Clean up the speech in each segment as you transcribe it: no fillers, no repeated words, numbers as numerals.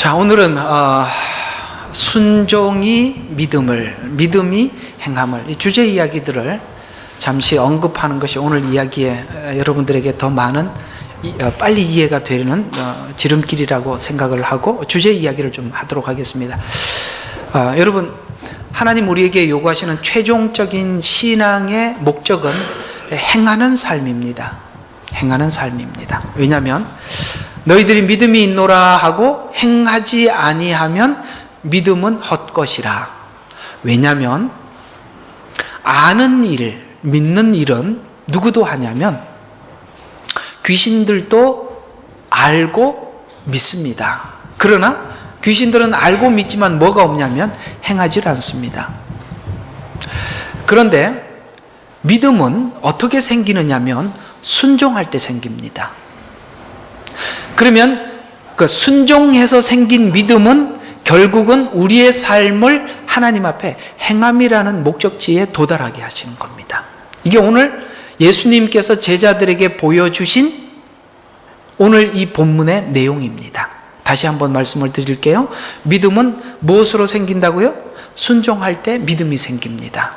자, 오늘은 순종이 믿음이 행함을, 이 주제 이야기들을 잠시 언급하는 것이 오늘 이야기에 여러분들에게 더 많은 빨리 이해가 되는 지름길이라고 생각을 하고 주제 이야기를 좀 하도록 하겠습니다. 여러분, 하나님 우리에게 요구하시는 최종적인 신앙의 목적은 행하는 삶입니다. 행하는 삶입니다. 왜냐하면 너희들이 믿음이 있노라 하고 행하지 아니하면 믿음은 헛것이라. 왜냐하면 아는 일, 믿는 일은 누구도 하냐면 귀신들도 알고 믿습니다. 그러나 귀신들은 알고 믿지만 뭐가 없냐면 행하지 않습니다. 그런데 믿음은 어떻게 생기느냐면 순종할 때 생깁니다. 그러면 그 순종해서 생긴 믿음은 결국은 우리의 삶을 하나님 앞에 행함이라는 목적지에 도달하게 하시는 겁니다. 이게 오늘 예수님께서 제자들에게 보여주신 오늘 이 본문의 내용입니다. 다시 한번 말씀을 드릴게요. 믿음은 무엇으로 생긴다고요? 순종할 때 믿음이 생깁니다.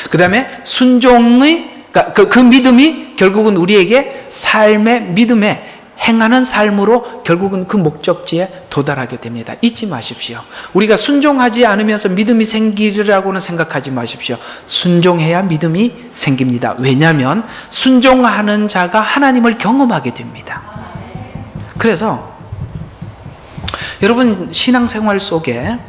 그 다음에 순종의 그 믿음이 결국은 우리에게 삶의 믿음에 행하는 삶으로 결국은 그 목적지에 도달하게 됩니다. 잊지 마십시오. 우리가 순종하지 않으면서 믿음이 생기리라고는 생각하지 마십시오. 순종해야 믿음이 생깁니다. 왜냐하면 순종하는 자가 하나님을 경험하게 됩니다. 그래서 여러분 신앙생활 속에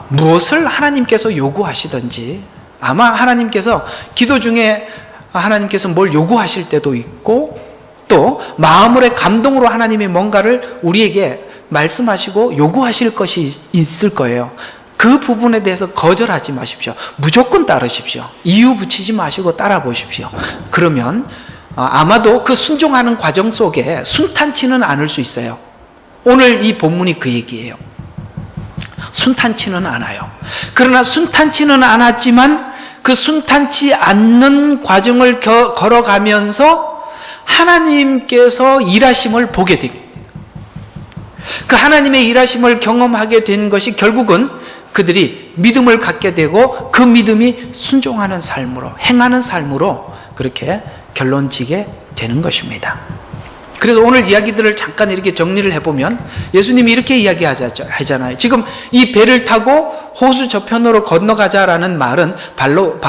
무엇을 하나님께서 요구하시든지 아마 하나님께서 기도 중에 하나님께서 뭘 요구하실 때도 있고 또 마음으로의 감동으로 하나님이 뭔가를 우리에게 말씀하시고 요구하실 것이 있을 거예요. 그 부분에 대해서 거절하지 마십시오. 무조건 따르십시오. 이유 붙이지 마시고 따라 보십시오. 그러면 아마도 그 순종하는 과정 속에 순탄치는 않을 수 있어요. 오늘 이 본문이 그 얘기예요. 순탄치는 않아요. 그러나 순탄치는 않았지만 그 순탄치 않는 과정을 걸어가면서 하나님께서 일하심을 보게 됩니다. 그 하나님의 일하심을 경험하게 된 것이 결국은 그들이 믿음을 갖게 되고 그 믿음이 순종하는 삶으로 행하는 삶으로 그렇게 결론지게 되는 것입니다. 그래서 오늘 이야기들을 잠깐 이렇게 정리를 해보면 예수님이 이렇게 이야기하잖아요. 지금 이 배를 타고 호수 저편으로 건너가자라는 말은 바로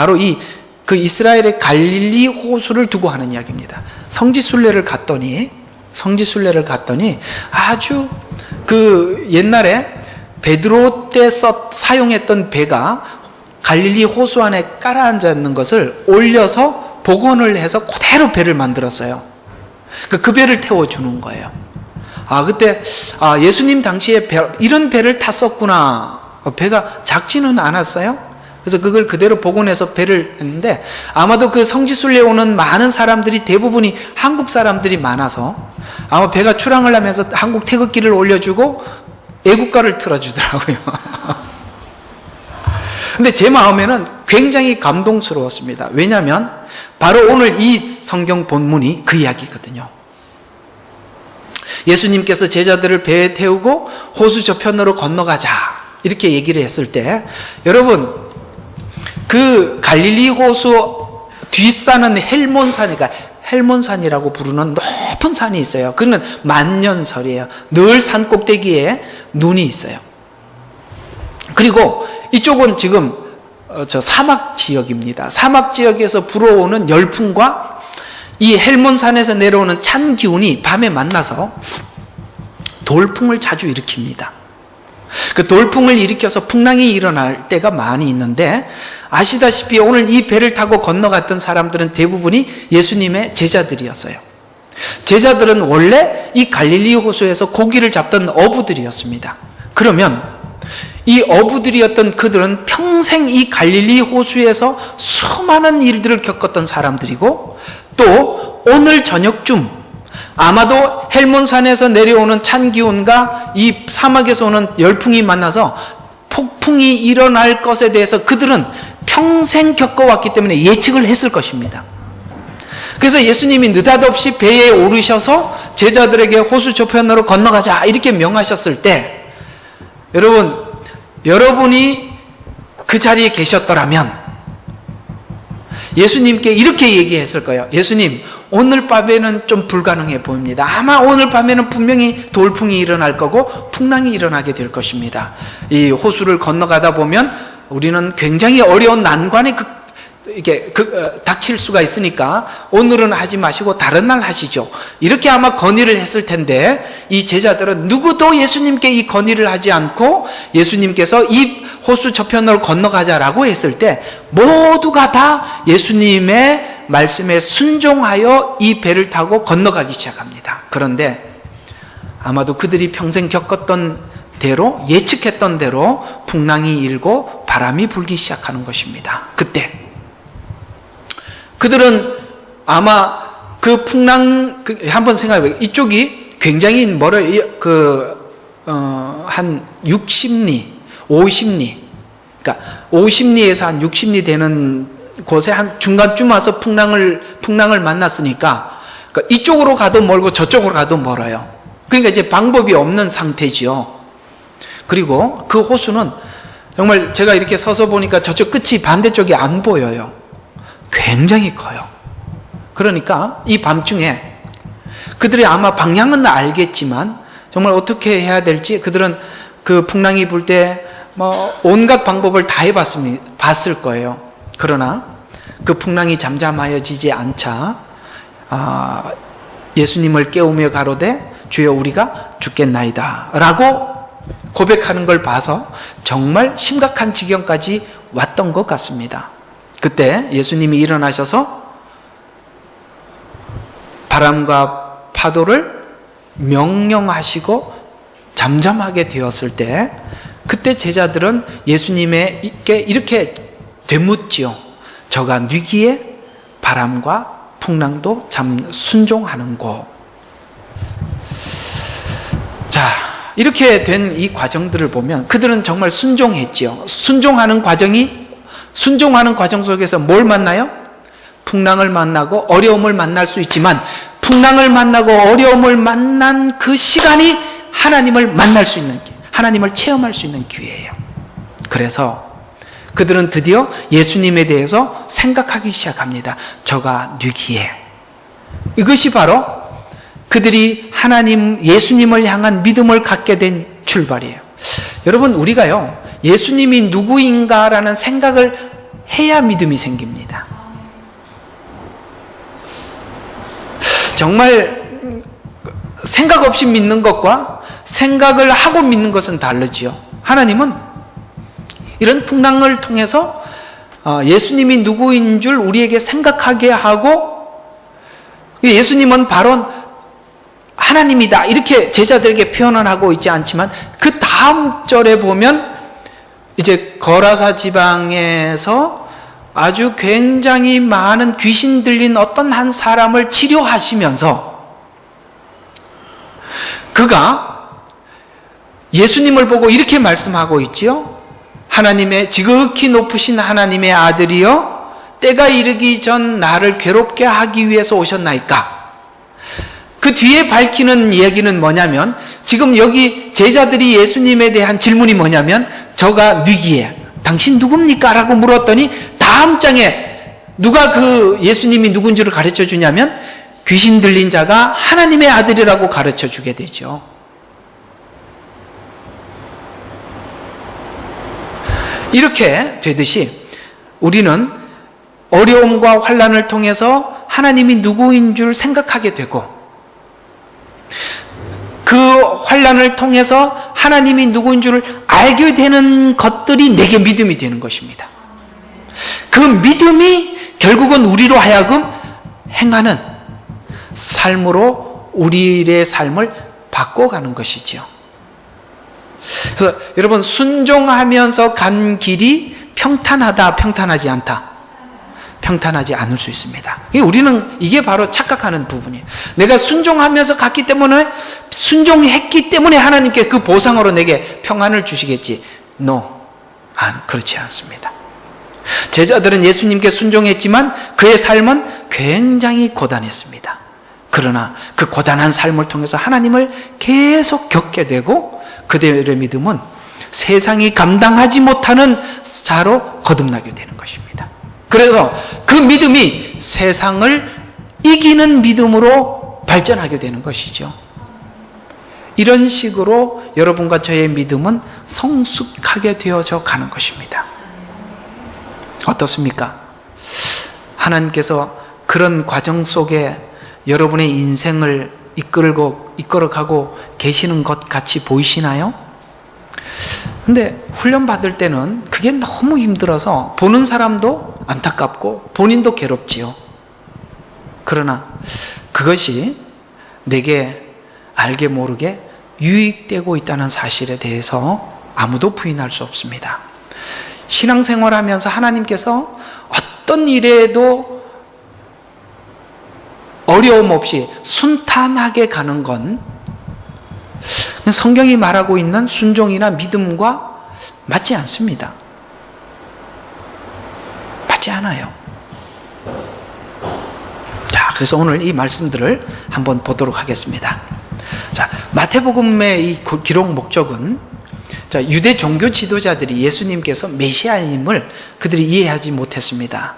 그 이스라엘의 갈릴리 호수를 두고 하는 이야기입니다. 성지순례를 갔더니 아주 그 옛날에 베드로 때 사용했던 배가 갈릴리 호수 안에 깔아앉아 있는 것을 올려서 복원을 해서 그대로 배를 만들었어요. 그 배를 태워주는 거예요. 그때 예수님 당시에 이런 배를 탔었구나. 배가 작지는 않았어요. 그래서 그걸 그대로 복원해서 배를 했는데 아마도 그 성지순례 오는 많은 사람들이 대부분이 한국 사람들이 많아서 아마 배가 출항을 하면서 한국 태극기를 올려주고 애국가를 틀어주더라고요. 근데 제 마음에는 굉장히 감동스러웠습니다. 왜냐하면 바로 오늘 이 성경 본문이 그 이야기거든요. 예수님께서 제자들을 배에 태우고 호수 저편으로 건너가자 이렇게 얘기를 했을 때 여러분 그 갈릴리 호수 뒷산은 헬몬산이라고 부르는 높은 산이 있어요. 그는 만년설이에요. 늘 산 꼭대기에 눈이 있어요. 그리고 이쪽은 지금 사막 지역입니다. 사막 지역에서 불어오는 열풍과 이 헬몬산에서 내려오는 찬 기운이 밤에 만나서 돌풍을 자주 일으킵니다. 그 돌풍을 일으켜서 풍랑이 일어날 때가 많이 있는데 아시다시피 오늘 이 배를 타고 건너갔던 사람들은 대부분이 예수님의 제자들이었어요. 제자들은 원래 이 갈릴리 호수에서 고기를 잡던 어부들이었습니다. 그러면 이 어부들이었던 그들은 평생 이 갈릴리 호수에서 수많은 일들을 겪었던 사람들이고 또 오늘 저녁쯤 아마도 헬몬산에서 내려오는 찬 기운과 이 사막에서 오는 열풍이 만나서 폭풍이 일어날 것에 대해서 그들은 평생 겪어왔기 때문에 예측을 했을 것입니다. 그래서 예수님이 느닷없이 배에 오르셔서 제자들에게 호수 저편으로 건너가자 이렇게 명하셨을 때, 여러분이 그 자리에 계셨더라면 예수님께 이렇게 얘기했을 거예요. 예수님, 오늘 밤에는 좀 불가능해 보입니다. 아마 오늘 밤에는 분명히 돌풍이 일어날 거고 풍랑이 일어나게 될 것입니다. 이 호수를 건너가다 보면 우리는 굉장히 어려운 난관에 닥칠 수가 있으니까 오늘은 하지 마시고 다른 날 하시죠. 이렇게 아마 건의를 했을 텐데, 이 제자들은 누구도 예수님께 이 건의를 하지 않고 예수님께서 이 호수 저편으로 건너가자라고 했을 때 모두가 다 예수님의 말씀에 순종하여 이 배를 타고 건너가기 시작합니다. 그런데 아마도 그들이 평생 겪었던 대로, 예측했던 대로 풍랑이 일고 바람이 불기 시작하는 것입니다. 그때 그들은 아마 그 풍랑, 한번 생각해봐요. 이쪽이 굉장히 멀어요. 한 60리, 50리. 그러니까 50리에서 한 60리 되는 곳에 한 중간쯤 와서 풍랑을 만났으니까, 그러니까 이쪽으로 가도 멀고 저쪽으로 가도 멀어요. 그러니까 이제 방법이 없는 상태지요. 그리고 그 호수는 정말 제가 이렇게 서서 보니까 저쪽 끝이 반대쪽이 안 보여요. 굉장히 커요. 그러니까 이 밤중에 그들이 아마 방향은 알겠지만 정말 어떻게 해야 될지, 그들은 그 풍랑이 불 때 온갖 방법을 다 봤을 거예요. 그러나 그 풍랑이 잠잠하여지지 않자 예수님을 깨우며 가로되 주여 우리가 죽겠나이다 라고 고백하는 걸 봐서 정말 심각한 지경까지 왔던 것 같습니다. 그때 예수님이 일어나셔서 바람과 파도를 명령하시고 잠잠하게 되었을 때, 그때 제자들은 예수님에게 이렇게 되묻지요. 저가 뉘기에 바람과 풍랑도 순종하는고. 자, 이렇게 된 이 과정들을 보면 그들은 정말 순종했지요. 순종하는 과정 속에서 뭘 만나요? 풍랑을 만나고 어려움을 만날 수 있지만, 풍랑을 만나고 어려움을 만난 그 시간이 하나님을 만날 수 있는, 하나님을 체험할 수 있는 기회예요. 그래서 그들은 드디어 예수님에 대해서 생각하기 시작합니다. 저가 뉘기에. 이것이 바로 그들이 예수님을 향한 믿음을 갖게 된 출발이에요. 여러분, 우리가요, 예수님이 누구인가라는 생각을 해야 믿음이 생깁니다. 정말 생각 없이 믿는 것과 생각을 하고 믿는 것은 다르지요. 하나님은 이런 풍랑을 통해서 예수님이 누구인 줄 우리에게 생각하게 하고, 예수님은 바로 하나님이다 이렇게 제자들에게 표현을 하고 있지 않지만, 그 다음 절에 보면 이제 거라사 지방에서 아주 굉장히 많은 귀신 들린 어떤 한 사람을 치료하시면서 그가 예수님을 보고 이렇게 말씀하고 있지요. 하나님의, 지극히 높으신 하나님의 아들이여, 때가 이르기 전 나를 괴롭게 하기 위해서 오셨나이까. 그 뒤에 밝히는 얘기는 뭐냐면, 지금 여기 제자들이 예수님에 대한 질문이 뭐냐면, 저가 뉘기에 당신 누굽니까? 라고 물었더니 다음 장에 누가 그 예수님이 누군지를 가르쳐 주냐면, 귀신 들린 자가 하나님의 아들이라고 가르쳐 주게 되죠. 이렇게 되듯이 우리는 어려움과 환난을 통해서 하나님이 누구인 줄 생각하게 되고, 그 환난을 통해서 하나님이 누구인 줄을 알게 되는 것들이 내게 믿음이 되는 것입니다. 그 믿음이 결국은 우리로 하여금 행하는 삶으로 우리의 삶을 바꿔가는 것이지요. 그래서 여러분, 순종하면서 간 길이 평탄하다, 평탄하지 않다? 평탄하지 않을 수 있습니다. 우리는 이게 바로 착각하는 부분이에요. 내가 순종하면서 갔기 때문에, 순종했기 때문에 하나님께 그 보상으로 내게 평안을 주시겠지. No, 그렇지 않습니다. 제자들은 예수님께 순종했지만 그의 삶은 굉장히 고단했습니다. 그러나 그 고단한 삶을 통해서 하나님을 계속 겪게 되고 그들의 믿음은 세상이 감당하지 못하는 자로 거듭나게 되는 것입니다. 그래서 그 믿음이 세상을 이기는 믿음으로 발전하게 되는 것이죠. 이런 식으로 여러분과 저의 믿음은 성숙하게 되어져 가는 것입니다. 어떻습니까? 하나님께서 그런 과정 속에 여러분의 인생을 이끌어가고 계시는 것 같이 보이시나요? 근데 훈련 받을 때는 그게 너무 힘들어서 보는 사람도 안타깝고 본인도 괴롭지요. 그러나 그것이 내게 알게 모르게 유익되고 있다는 사실에 대해서 아무도 부인할 수 없습니다. 신앙생활하면서 하나님께서 어떤 일에도 어려움 없이 순탄하게 가는 건 성경이 말하고 있는 순종이나 믿음과 맞지 않습니다. 맞지 않아요. 자, 그래서 오늘 이 말씀들을 한번 보도록 하겠습니다. 자, 마태복음의 이 기록 목적은 자, 유대 종교 지도자들이 예수님께서 메시아임을 그들이 이해하지 못했습니다.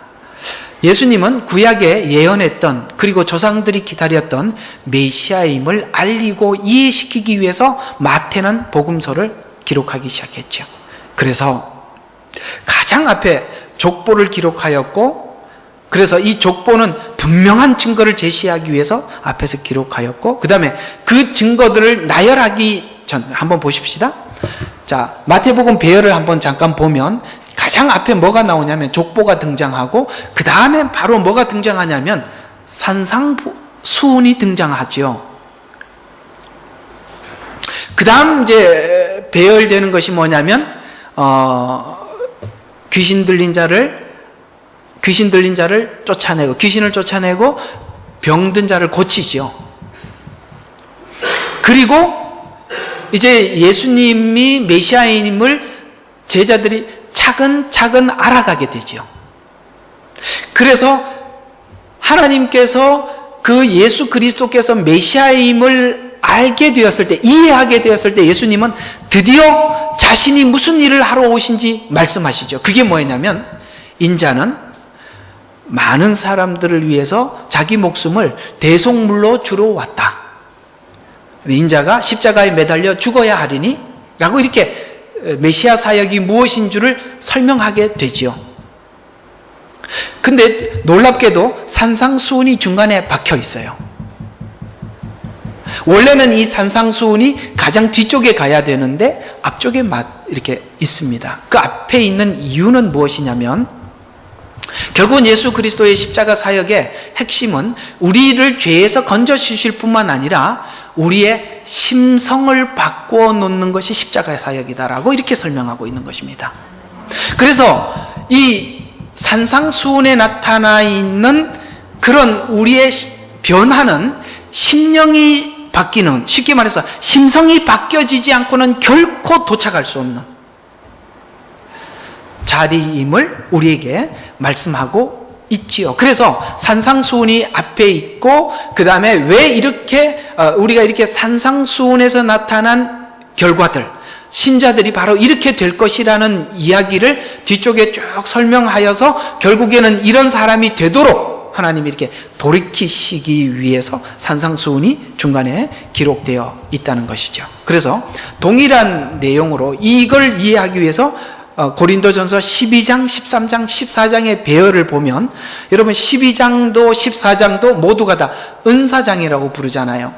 예수님은 구약에 예언했던 그리고 조상들이 기다렸던 메시아임을 알리고 이해시키기 위해서 마태는 복음서를 기록하기 시작했죠. 그래서 가장 앞에 족보를 기록하였고 그래서 이 족보는 분명한 증거를 제시하기 위해서 앞에서 기록하였고 그 다음에 그 증거들을 나열하기 전 한번 보십시다. 자, 마태복음 배열을 한번 잠깐 보면 가장 앞에 뭐가 나오냐면 족보가 등장하고 그 다음에 바로 뭐가 등장하냐면 산상수훈이 등장하죠. 그 다음 이제 배열되는 것이 뭐냐면 귀신 들린 자를 쫓아내고 귀신을 쫓아내고 병든 자를 고치죠. 그리고 이제 예수님이 메시아임을 제자들이 차근차근 알아가게 되죠. 그래서 하나님께서 그 예수 그리스도께서 메시아임을 알게 되었을 때, 이해하게 되었을 때 예수님은 드디어 자신이 무슨 일을 하러 오신지 말씀하시죠. 그게 뭐냐면 인자는 많은 사람들을 위해서 자기 목숨을 대속물로 주러 왔다. 인자가 십자가에 매달려 죽어야 하리니 라고 이렇게 메시아 사역이 무엇인 줄을 설명하게 되지요. 근데 놀랍게도 산상수훈이 중간에 박혀 있어요. 원래는 이 산상수훈이 가장 뒤쪽에 가야 되는데 앞쪽에 이렇게 있습니다. 그 앞에 있는 이유는 무엇이냐면 결국은 예수 그리스도의 십자가 사역의 핵심은 우리를 죄에서 건져주실 뿐만 아니라 우리의 심성을 바꾸어 놓는 것이 십자가의 사역이다라고 이렇게 설명하고 있는 것입니다. 그래서 이 산상수훈에 나타나 있는 그런 우리의 변화는 심령이 바뀌는, 쉽게 말해서 심성이 바뀌어지지 않고는 결코 도착할 수 없는 자리임을 우리에게 말씀하고 있지요. 그래서 산상수훈이 앞에 있고 그 다음에 왜 이렇게 우리가 이렇게 산상수훈에서 나타난 결과들, 신자들이 바로 이렇게 될 것이라는 이야기를 뒤쪽에 쭉 설명하여서 결국에는 이런 사람이 되도록 하나님이 이렇게 돌이키시기 위해서 산상수훈이 중간에 기록되어 있다는 것이죠. 그래서 동일한 내용으로 이걸 이해하기 위해서 고린도전서 12장, 13장, 14장의 배열을 보면 여러분 12장도 14장도 모두가 다 은사장이라고 부르잖아요.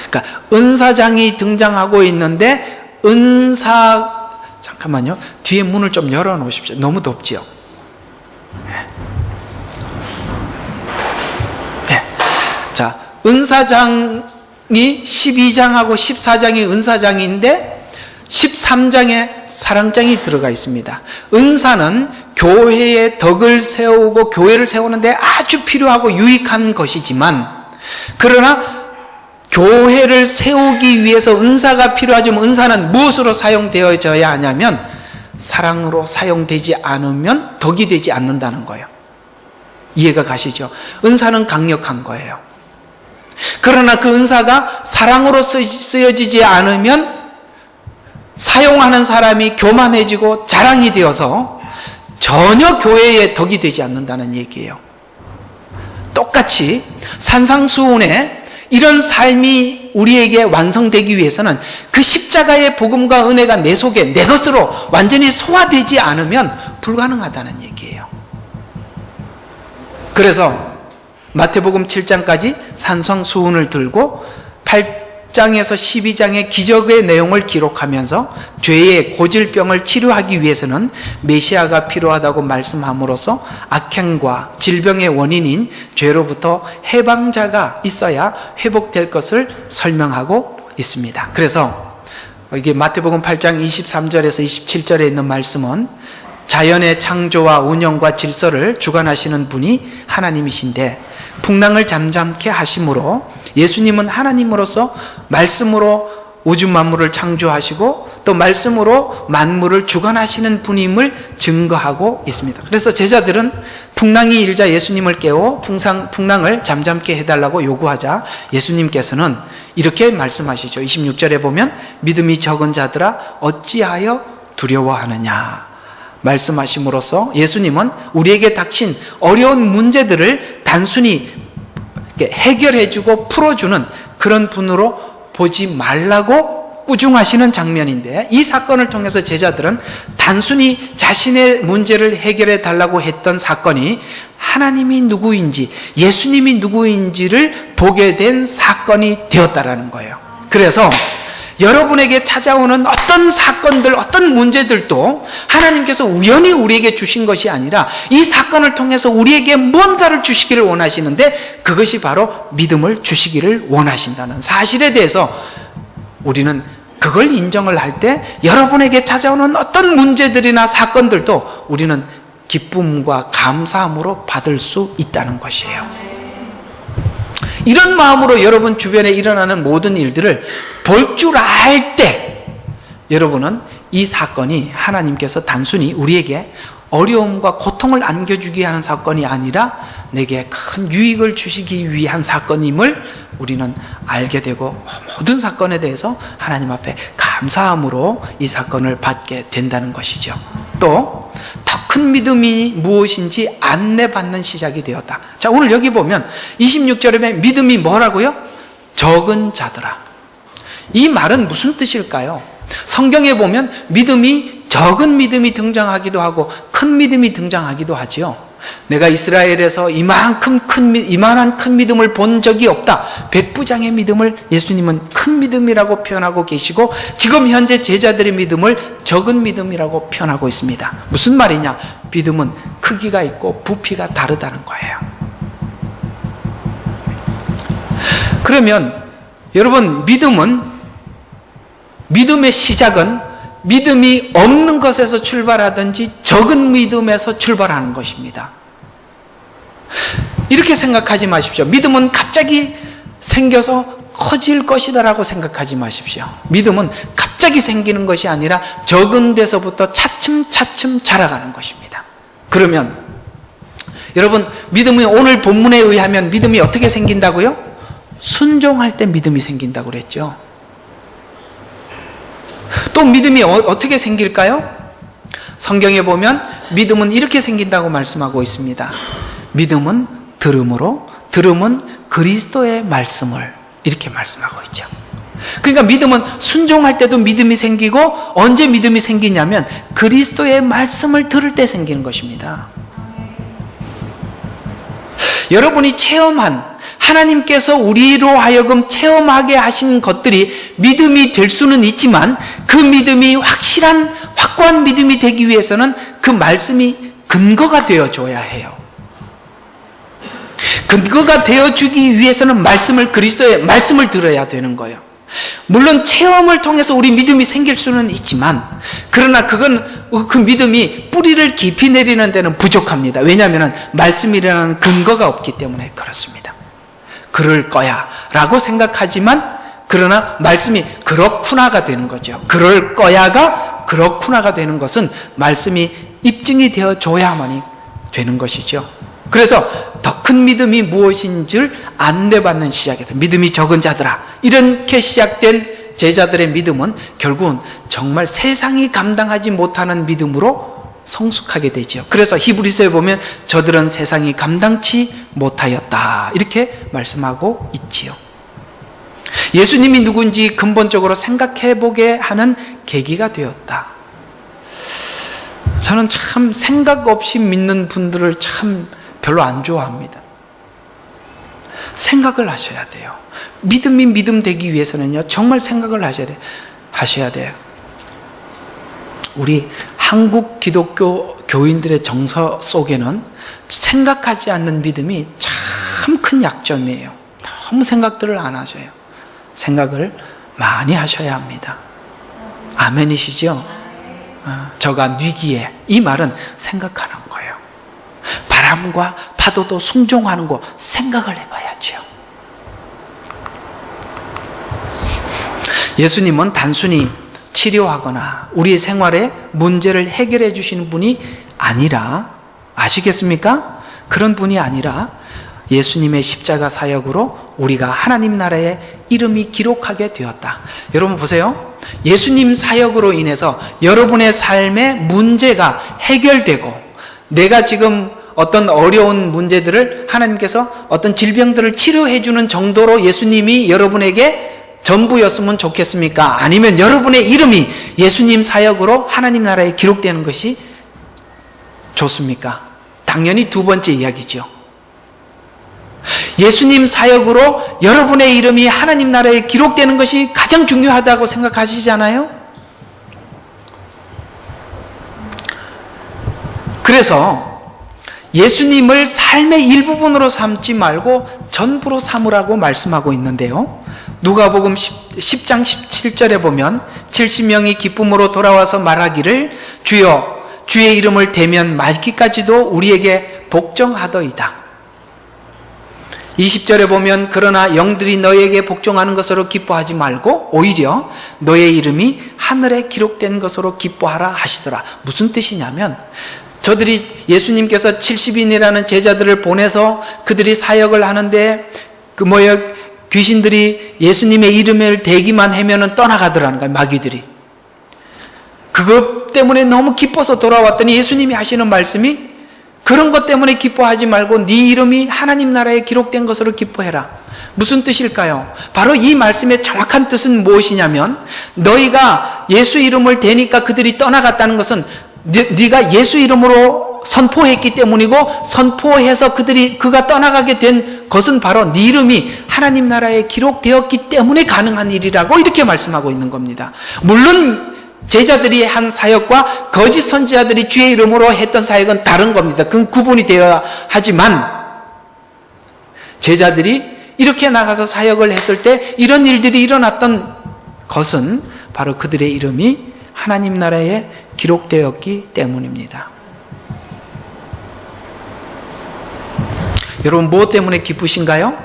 그러니까 은사장이 등장하고 있는데 잠깐만요. 뒤에 문을 좀 열어 놓으십시오. 너무 덥지요. 네. 자, 은사장이 12장하고 14장이 은사장인데 13장에 사랑장이 들어가 있습니다. 은사는 교회의 덕을 세우고 교회를 세우는데 아주 필요하고 유익한 것이지만 그러나 교회를 세우기 위해서 은사가 필요하지만 은사는 무엇으로 사용되어져야 하냐면 사랑으로 사용되지 않으면 덕이 되지 않는다는 거예요. 이해가 가시죠? 은사는 강력한 거예요. 그러나 그 은사가 사랑으로 쓰여지지 않으면 사용하는 사람이 교만해지고 자랑이 되어서 전혀 교회에 덕이 되지 않는다는 얘기예요. 똑같이 산상수훈에 이런 삶이 우리에게 완성되기 위해서는 그 십자가의 복음과 은혜가 내 속에 내 것으로 완전히 소화되지 않으면 불가능하다는 얘기예요. 그래서 마태복음 7장까지 산상수훈을 들고 8장에서 12장의 기적의 내용을 기록하면서 죄의 고질병을 치료하기 위해서는 메시아가 필요하다고 말씀함으로써 악행과 질병의 원인인 죄로부터 해방자가 있어야 회복될 것을 설명하고 있습니다. 그래서 이게 마태복음 8장 23절에서 27절에 있는 말씀은 자연의 창조와 운영과 질서를 주관하시는 분이 하나님이신데 풍랑을 잠잠케 하심으로 예수님은 하나님으로서 말씀으로 우주 만물을 창조하시고 또 말씀으로 만물을 주관하시는 분임을 증거하고 있습니다. 그래서 제자들은 풍랑이 일자 예수님을 깨워 풍랑을 잠잠케 해달라고 요구하자 예수님께서는 이렇게 말씀하시죠. 26절에 보면 믿음이 적은 자들아 어찌하여 두려워하느냐 말씀하심으로써 예수님은 우리에게 닥친 어려운 문제들을 단순히 해결해주고 풀어주는 그런 분으로 보지 말라고 꾸중하시는 장면인데, 이 사건을 통해서 제자들은 단순히 자신의 문제를 해결해 달라고 했던 사건이 하나님이 누구인지 예수님이 누구인지를 보게 된 사건이 되었다라는 거예요. 그래서 여러분에게 찾아오는 어떤 사건들, 어떤 문제들도 하나님께서 우연히 우리에게 주신 것이 아니라 이 사건을 통해서 우리에게 뭔가를 주시기를 원하시는데 그것이 바로 믿음을 주시기를 원하신다는 사실에 대해서 우리는 그걸 인정을 할 때 여러분에게 찾아오는 어떤 문제들이나 사건들도 우리는 기쁨과 감사함으로 받을 수 있다는 것이에요. 이런 마음으로 여러분 주변에 일어나는 모든 일들을 볼 줄 알 때 여러분은 이 사건이 하나님께서 단순히 우리에게 어려움과 고통을 안겨주기 하는 사건이 아니라 내게 큰 유익을 주시기 위한 사건임을 우리는 알게 되고 모든 사건에 대해서 하나님 앞에 감사함으로 이 사건을 받게 된다는 것이죠. 또 더 큰 믿음이 무엇인지 안내받는 시작이 되었다. 자, 오늘 여기 보면 26절에 믿음이 뭐라고요? 적은 자들아. 이 말은 무슨 뜻일까요? 성경에 보면 믿음이 적은 믿음이 등장하기도 하고 큰 믿음이 등장하기도 하지요. 내가 이스라엘에서 이만한 큰 믿음을 본 적이 없다. 백부장의 믿음을 예수님은 큰 믿음이라고 표현하고 계시고 지금 현재 제자들의 믿음을 적은 믿음이라고 표현하고 있습니다. 무슨 말이냐? 믿음은 크기가 있고 부피가 다르다는 거예요. 그러면 여러분, 믿음의 시작은 믿음이 없는 것에서 출발하든지 적은 믿음에서 출발하는 것입니다. 이렇게 생각하지 마십시오. 믿음은 갑자기 생겨서 커질 것이다라고 생각하지 마십시오. 믿음은 갑자기 생기는 것이 아니라 적은 데서부터 차츰차츰 자라가는 것입니다. 그러면 여러분, 믿음이 오늘 본문에 의하면 믿음이 어떻게 생긴다고요? 순종할 때 믿음이 생긴다고 그랬죠. 또 믿음이 어떻게 생길까요? 성경에 보면 믿음은 이렇게 생긴다고 말씀하고 있습니다. 믿음은 들음으로, 들음은 그리스도의 말씀을, 이렇게 말씀하고 있죠. 그러니까 믿음은 순종할 때도 믿음이 생기고 언제 믿음이 생기냐면 그리스도의 말씀을 들을 때 생기는 것입니다. 여러분이 체험한, 하나님께서 우리로 하여금 체험하게 하신 것들이 믿음이 될 수는 있지만 그 믿음이 확고한 믿음이 되기 위해서는 그 말씀이 근거가 되어줘야 해요. 근거가 되어주기 위해서는 그리스도의 말씀을 들어야 되는 거예요. 물론 체험을 통해서 우리 믿음이 생길 수는 있지만 그러나 그 믿음이 뿌리를 깊이 내리는 데는 부족합니다. 왜냐하면 말씀이라는 근거가 없기 때문에 그렇습니다. 그럴 거야 라고 생각하지만 그러나 말씀이 그렇구나가 되는 거죠. 그럴 거야가 그렇구나가 되는 것은 말씀이 입증이 되어줘야만이 되는 것이죠. 그래서 더 큰 믿음이 무엇인 줄 안내받는 시작이다. 믿음이 적은 자들아, 이렇게 시작된 제자들의 믿음은 결국은 정말 세상이 감당하지 못하는 믿음으로 성숙하게 되죠. 그래서 히브리서에 보면 저들은 세상이 감당치 못하였다, 이렇게 말씀하고 있지요. 예수님이 누군지 근본적으로 생각해보게 하는 계기가 되었다. 저는 참 생각 없이 믿는 분들을 참 별로 안 좋아합니다. 생각을 하셔야 돼요. 믿음이 믿음 되기 위해서는요, 정말 생각을 하셔야 돼요. 우리 한국 기독교 교인들의 정서 속에는 생각하지 않는 믿음이 참 큰 약점이에요. 너무 생각들을 안 하셔요. 생각을 많이 하셔야 합니다. 아멘이시죠? 저가 뉘기에, 이 말은 생각하는 거예요. 바람과 파도도 순종하는 거 생각을 해봐야죠. 예수님은 단순히 치료하거나 우리 생활의 문제를 해결해 주시는 분이 아니라, 아시겠습니까? 그런 분이 아니라 예수님의 십자가 사역으로 우리가 하나님 나라의 이름이 기록하게 되었다. 여러분 보세요. 예수님 사역으로 인해서 여러분의 삶의 문제가 해결되고, 내가 지금 어떤 어려운 문제들을 하나님께서 어떤 질병들을 치료해 주는 정도로 예수님이 여러분에게 전부였으면 좋겠습니까? 아니면 여러분의 이름이 예수님 사역으로 하나님 나라에 기록되는 것이 좋습니까? 당연히 두 번째 이야기죠. 예수님 사역으로 여러분의 이름이 하나님 나라에 기록되는 것이 가장 중요하다고 생각하시잖아요? 그래서 예수님을 삶의 일부분으로 삼지 말고 전부로 삼으라고 말씀하고 있는데요. 누가복음 10장 17절에 보면 70명이 기쁨으로 돌아와서 말하기를 주여 주의 이름을 대면 말기까지도 우리에게 복종하더이다. 20절에 보면 그러나 영들이 너에게 복종하는 것으로 기뻐하지 말고 오히려 너의 이름이 하늘에 기록된 것으로 기뻐하라 하시더라. 무슨 뜻이냐면, 저들이 예수님께서 70인이라는 제자들을 보내서 그들이 사역을 하는데 귀신들이 예수님의 이름을 대기만 하면은 떠나가더라는 거예요. 마귀들이. 그것 때문에 너무 기뻐서 돌아왔더니 예수님이 하시는 말씀이, 그런 것 때문에 기뻐하지 말고 네 이름이 하나님 나라에 기록된 것으로 기뻐해라. 무슨 뜻일까요? 바로 이 말씀의 정확한 뜻은 무엇이냐면, 너희가 예수 이름을 대니까 그들이 떠나갔다는 것은 네가 예수 이름으로 선포했기 때문이고, 선포해서 그가 떠나가게 된 것은 바로 네 이름이 하나님 나라에 기록되었기 때문에 가능한 일이라고 이렇게 말씀하고 있는 겁니다. 물론 제자들이 한 사역과 거짓 선지자들이 주의 이름으로 했던 사역은 다른 겁니다. 그건 구분이 되어야 하지만, 제자들이 이렇게 나가서 사역을 했을 때 이런 일들이 일어났던 것은 바로 그들의 이름이 하나님 나라에 기록되었기 때문입니다. 여러분, 무엇 때문에 기쁘신가요?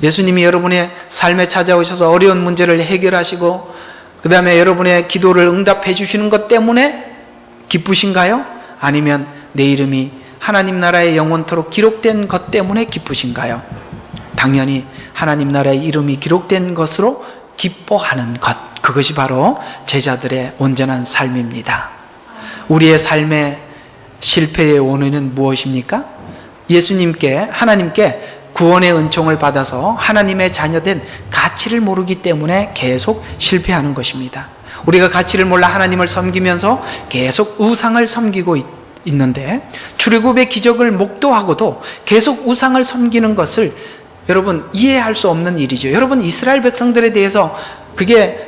예수님이 여러분의 삶에 찾아오셔서 어려운 문제를 해결하시고 그 다음에 여러분의 기도를 응답해 주시는 것 때문에 기쁘신가요? 아니면 내 이름이 하나님 나라의 영원토록 기록된 것 때문에 기쁘신가요? 당연히 하나님 나라의 이름이 기록된 것으로 기뻐하는 것, 그것이 바로 제자들의 온전한 삶입니다. 우리의 삶의 실패의 원인은 무엇입니까? 예수님께, 하나님께 구원의 은총을 받아서 하나님의 자녀된 가치를 모르기 때문에 계속 실패하는 것입니다. 우리가 가치를 몰라 하나님을 섬기면서 계속 우상을 섬기고 있는데, 출애굽의 기적을 목도하고도 계속 우상을 섬기는 것을 여러분 이해할 수 없는 일이죠. 여러분, 이스라엘 백성들에 대해서 그게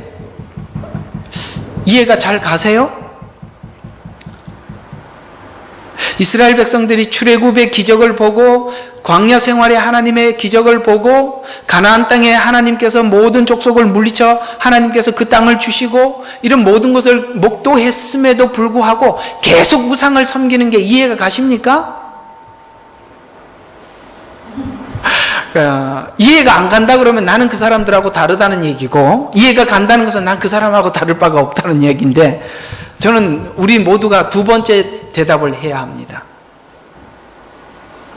이해가 잘 가세요? 이스라엘 백성들이 출애굽의 기적을 보고, 광야 생활의 하나님의 기적을 보고, 가나안 땅에 하나님께서 모든 족속을 물리쳐 하나님께서 그 땅을 주시고, 이런 모든 것을 목도했음에도 불구하고 계속 우상을 섬기는 게 이해가 가십니까? 이해가 안 간다 그러면 나는 그 사람들하고 다르다는 얘기고, 이해가 간다는 것은 난 그 사람하고 다를 바가 없다는 얘기인데, 저는 우리 모두가 두 번째 대답을 해야 합니다.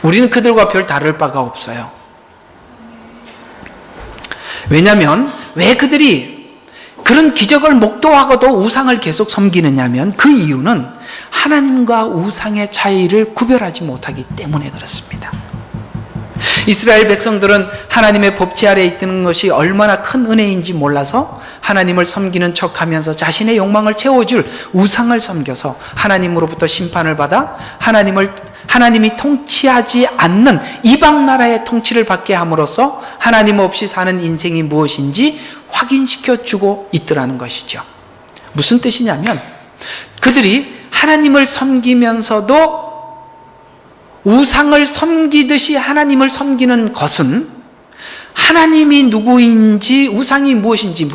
우리는 그들과 별 다를 바가 없어요. 왜냐하면 왜 그들이 그런 기적을 목도하고도 우상을 계속 섬기느냐면 그 이유는 하나님과 우상의 차이를 구별하지 못하기 때문에 그렇습니다. 이스라엘 백성들은 하나님의 법치 아래에 있는 것이 얼마나 큰 은혜인지 몰라서 하나님을 섬기는 척하면서 자신의 욕망을 채워줄 우상을 섬겨서 하나님으로부터 심판을 받아 하나님이 통치하지 않는 이방 나라의 통치를 받게 함으로써 하나님 없이 사는 인생이 무엇인지 확인시켜주고 있더라는 것이죠. 무슨 뜻이냐면 그들이 하나님을 섬기면서도 우상을 섬기듯이 하나님을 섬기는 것은 하나님이 누구인지 우상이 무엇인지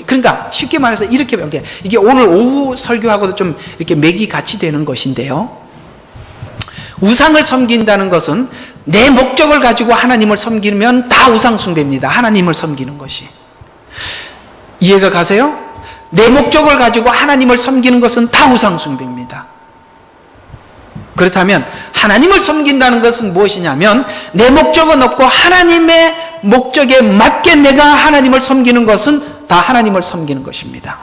그러니까 쉽게 말해서 이렇게 배운 이게 오늘 오후 설교하고도 좀 이렇게 맥이 같이 되는 것인데요. 우상을 섬긴다는 것은 내 목적을 가지고 하나님을 섬기면 다 우상 숭배입니다. 하나님을 섬기는 것이. 이해가 가세요? 내 목적을 가지고 하나님을 섬기는 것은 다 우상 숭배입니다. 그렇다면 하나님을 섬긴다는 것은 무엇이냐면 내 목적은 없고 하나님의 목적에 맞게 내가 하나님을 섬기는 것은 다 하나님을 섬기는 것입니다.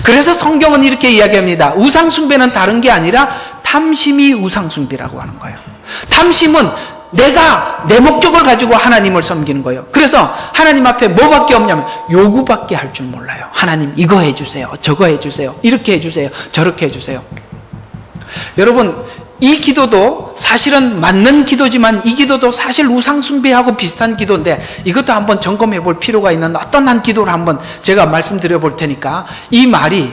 그래서 성경은 이렇게 이야기합니다. 우상숭배는 다른 게 아니라 탐심이 우상숭배라고 하는 거예요. 탐심은 내가 내 목적을 가지고 하나님을 섬기는 거예요. 그래서 하나님 앞에 뭐밖에 없냐면 요구밖에 할 줄 몰라요. 하나님 이거 해주세요, 저거 해주세요, 이렇게 해주세요, 저렇게 해주세요. 여러분, 이 기도도 사실은 맞는 기도지만 이 기도도 사실 우상숭배하고 비슷한 기도인데 이것도 한번 점검해 볼 필요가 있는 어떤 한 기도를 한번 제가 말씀드려 볼 테니까 이 말이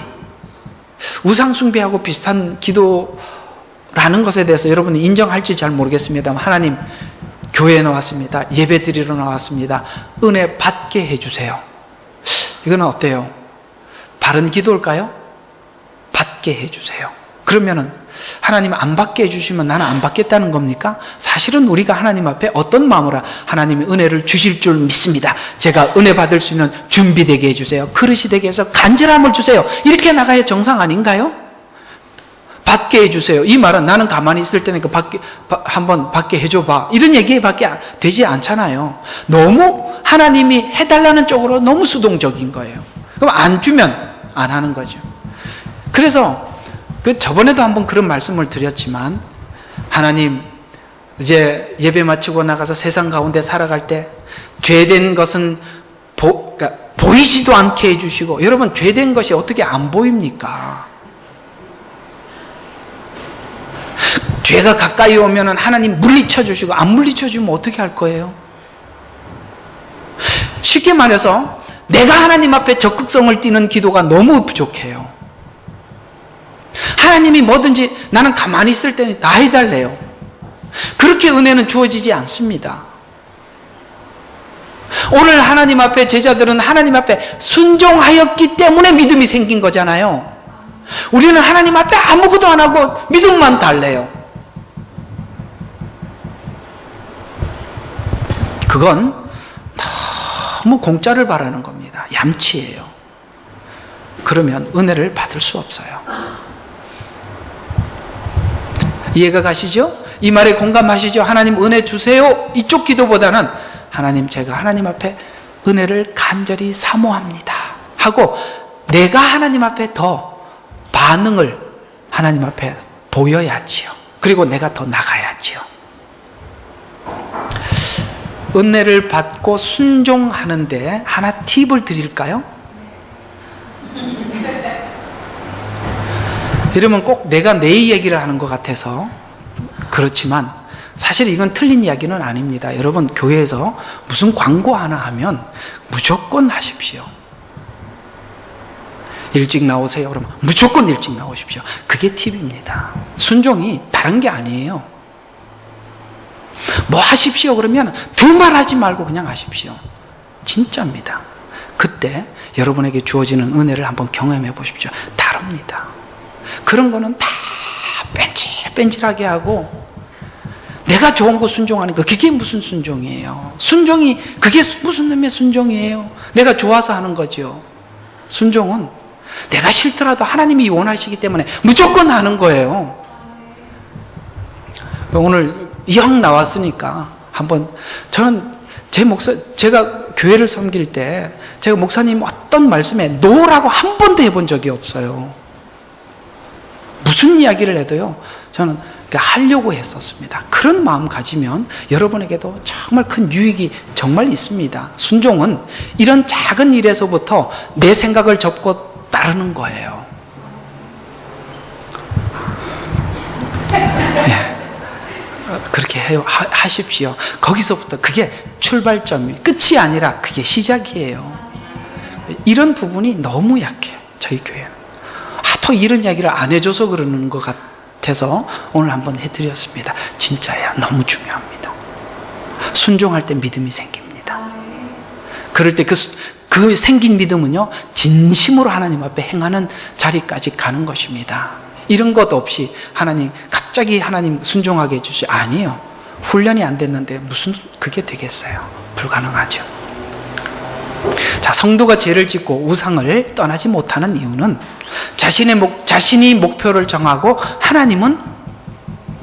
우상숭배하고 비슷한 기도라는 것에 대해서 여러분이 인정할지 잘 모르겠습니다만 하나님, 교회에 나왔습니다. 예배 드리러 나왔습니다. 은혜 받게 해주세요. 이거는 어때요? 바른 기도일까요? 받게 해주세요. 그러면은 하나님 안 받게 해주시면 나는 안 받겠다는 겁니까? 사실은 우리가 하나님 앞에 어떤 마음으로 하나님이 은혜를 주실 줄 믿습니다. 제가 은혜 받을 수 있는 준비되게 해주세요. 그릇이 되게 해서 간절함을 주세요. 이렇게 나가야 정상 아닌가요? 받게 해주세요. 이 말은 나는 가만히 있을 테니까 한번 받게 해줘봐. 이런 얘기밖에 되지 않잖아요. 너무 하나님이 해달라는 쪽으로 너무 수동적인 거예요. 그럼 안 주면 안 하는 거죠. 그래서 저번에도 한번 그런 말씀을 드렸지만 하나님 이제 예배 마치고 나가서 세상 가운데 살아갈 때 죄된 것은 그러니까 보이지도 않게 해주시고 여러분 죄된 것이 어떻게 안 보입니까? 죄가 가까이 오면 하나님 물리쳐 주시고 안 물리쳐 주면 어떻게 할 거예요? 쉽게 말해서 내가 하나님 앞에 적극성을 띠는 기도가 너무 부족해요. 하나님이 뭐든지 나는 가만히 있을 때는 다 해달래요. 그렇게 은혜는 주어지지 않습니다. 오늘 하나님 앞에 제자들은 하나님 앞에 순종하였기 때문에 믿음이 생긴 거잖아요. 우리는 하나님 앞에 아무것도 안 하고 믿음만 달래요. 그건 너무 공짜를 바라는 겁니다. 얌치예요. 그러면 은혜를 받을 수 없어요. 이해가 가시죠? 이 말에 공감하시죠? 하나님 은혜 주세요. 이쪽 기도보다는 하나님 제가 하나님 앞에 은혜를 간절히 사모합니다 하고 내가 하나님 앞에 더 반응을 하나님 앞에 보여야지요. 그리고 내가 더 나가야지요. 은혜를 받고 순종하는데 하나 팁을 드릴까요? 이러면 꼭 내가 내 얘기를 하는 것 같아서 그렇지만 사실 이건 틀린 이야기는 아닙니다. 여러분 교회에서 무슨 광고 하나 하면 무조건 하십시오. 일찍 나오세요. 그러면 무조건 일찍 나오십시오. 그게 팁입니다. 순종이 다른 게 아니에요. 뭐 하십시오 그러면 두 말 하지 말고 그냥 하십시오. 진짜입니다. 그때 여러분에게 주어지는 은혜를 한번 경험해 보십시오. 다릅니다. 그런 거는 다 뺀질뺀질하게 하고 내가 좋은 거 순종하는 거 그게 무슨 순종이에요? 순종이 그게 무슨 놈의 순종이에요? 내가 좋아서 하는 거죠. 순종은 내가 싫더라도 하나님이 원하시기 때문에 무조건 하는 거예요. 오늘 영 나왔으니까 한번, 저는 제가 교회를 섬길 때 제가 목사님 어떤 말씀에 노라고 한 번도 해본 적이 없어요. 무슨 이야기를 해도요, 저는 하려고 했었습니다. 그런 마음 가지면 여러분에게도 정말 큰 유익이 정말 있습니다. 순종은 이런 작은 일에서부터 내 생각을 접고 따르는 거예요. 네. 그렇게 하십시오. 거기서부터 그게 출발점이, 끝이 아니라 그게 시작이에요. 이런 부분이 너무 약해요, 저희 교회는. 또 이런 이야기를 안 해줘서 그러는 것 같아서 오늘 한번 해드렸습니다. 진짜예요. 너무 중요합니다. 순종할 때 믿음이 생깁니다. 그럴 때 그 생긴 믿음은요, 진심으로 하나님 앞에 행하는 자리까지 가는 것입니다. 이런 것 없이 갑자기 하나님 순종하게 해주시, 아니에요. 훈련이 안 됐는데 무슨 그게 되겠어요? 불가능하죠. 자, 성도가 죄를 짓고 우상을 떠나지 못하는 이유는 자신이 목표를 정하고 하나님은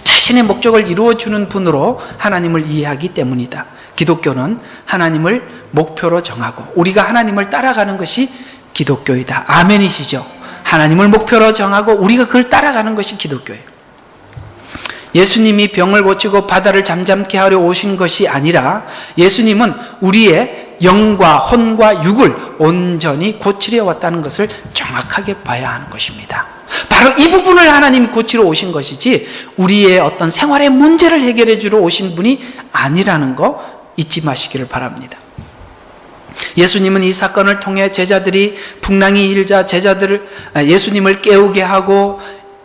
자신의 목적을 이루어주는 분으로 하나님을 이해하기 때문이다. 기독교는 하나님을 목표로 정하고 우리가 하나님을 따라가는 것이 기독교이다. 아멘이시죠? 하나님을 목표로 정하고 우리가 그걸 따라가는 것이 기독교예요. 예수님이 병을 고치고 바다를 잠잠케 하려 오신 것이 아니라 예수님은 우리의 영과 혼과 육을 온전히 고치려 왔다는 것을 정확하게 봐야 하는 것입니다. 바로 이 부분을 하나님이 고치러 오신 것이지 우리의 어떤 생활의 문제를 해결해 주러 오신 분이 아니라는 거 잊지 마시기를 바랍니다. 예수님은 이 사건을 통해 제자들이 풍랑이 일자 예수님을 깨우게 하고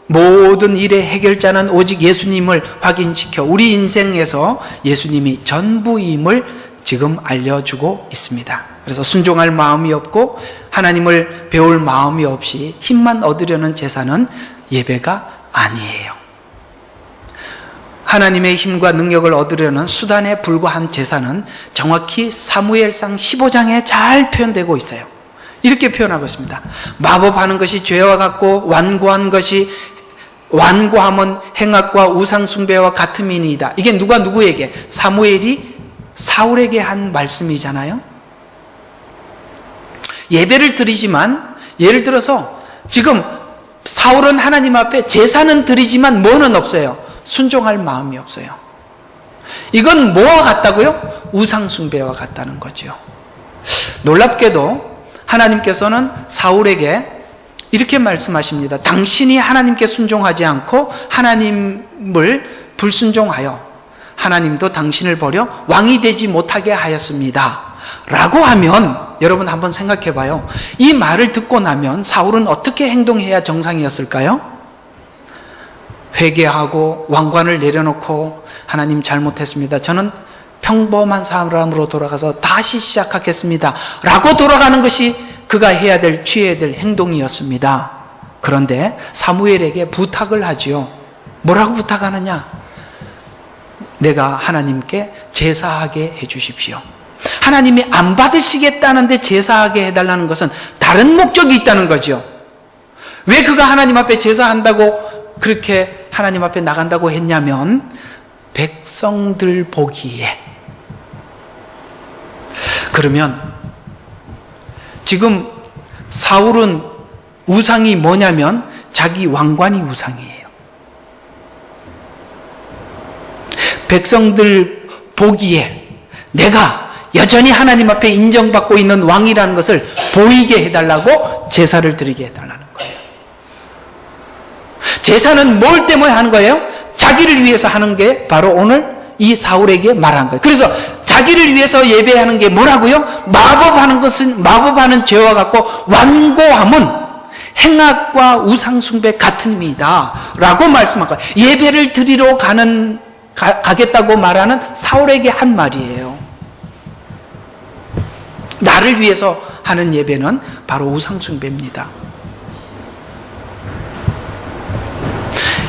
모든 일의 해결자는 오직 예수님을 확인시켜 우리 인생에서 예수님이 전부임을 지금 알려주고 있습니다. 그래서 순종할 마음이 없고 하나님을 배울 마음이 없이 힘만 얻으려는 제사는 예배가 아니에요. 하나님의 힘과 능력을 얻으려는 수단에 불과한 제사는 정확히 사무엘상 15장에 잘 표현되고 있어요. 이렇게 표현하고 있습니다. 마법하는 것이 죄와 같고 완고함은 행악과 우상숭배와 같음이니이다. 이게 누가 누구에게? 사무엘이 사울에게 한 말씀이잖아요. 예배를 드리지만, 예를 들어서 지금 사울은 하나님 앞에 제사는 드리지만 뭐는 없어요? 순종할 마음이 없어요. 이건 뭐와 같다고요? 우상숭배와 같다는 거죠. 놀랍게도 하나님께서는 사울에게 이렇게 말씀하십니다. 당신이 하나님께 순종하지 않고 하나님을 불순종하여 하나님도 당신을 버려 왕이 되지 못하게 하였습니다. 라고 하면 여러분 한번 생각해 봐요. 이 말을 듣고 나면 사울은 어떻게 행동해야 정상이었을까요? 회개하고 왕관을 내려놓고 하나님 잘못했습니다. 저는 평범한 사람으로 돌아가서 다시 시작하겠습니다. 라고 돌아가는 것이 그가 취해야 될 행동이었습니다. 그런데 사무엘에게 부탁을 하지요. 뭐라고 부탁하느냐? 내가 하나님께 제사하게 해주십시오. 하나님이 안 받으시겠다는데 제사하게 해달라는 것은 다른 목적이 있다는 거죠. 왜 그가 하나님 앞에 제사한다고 그렇게 하나님 앞에 나간다고 했냐면 백성들 보기에. 그러면 지금 사울은 우상이 뭐냐면 자기 왕관이 우상이에요. 백성들 보기에 내가 여전히 하나님 앞에 인정받고 있는 왕이라는 것을 보이게 해달라고 제사를 드리게 해달라는 거예요. 제사는 뭘 때문에 하는 거예요? 자기를 위해서 하는 게 바로 오늘 이 사울에게 말한 거예요. 그래서 자기를 위해서 예배하는 게 뭐라고요? 마법하는 죄와 같고 완고함은 행악과 우상숭배 같음이다 라고 말씀한 거예요. 예배를 드리러 가겠다고 말하는 사울에게 한 말이에요. 나를 위해서 하는 예배는 바로 우상숭배입니다.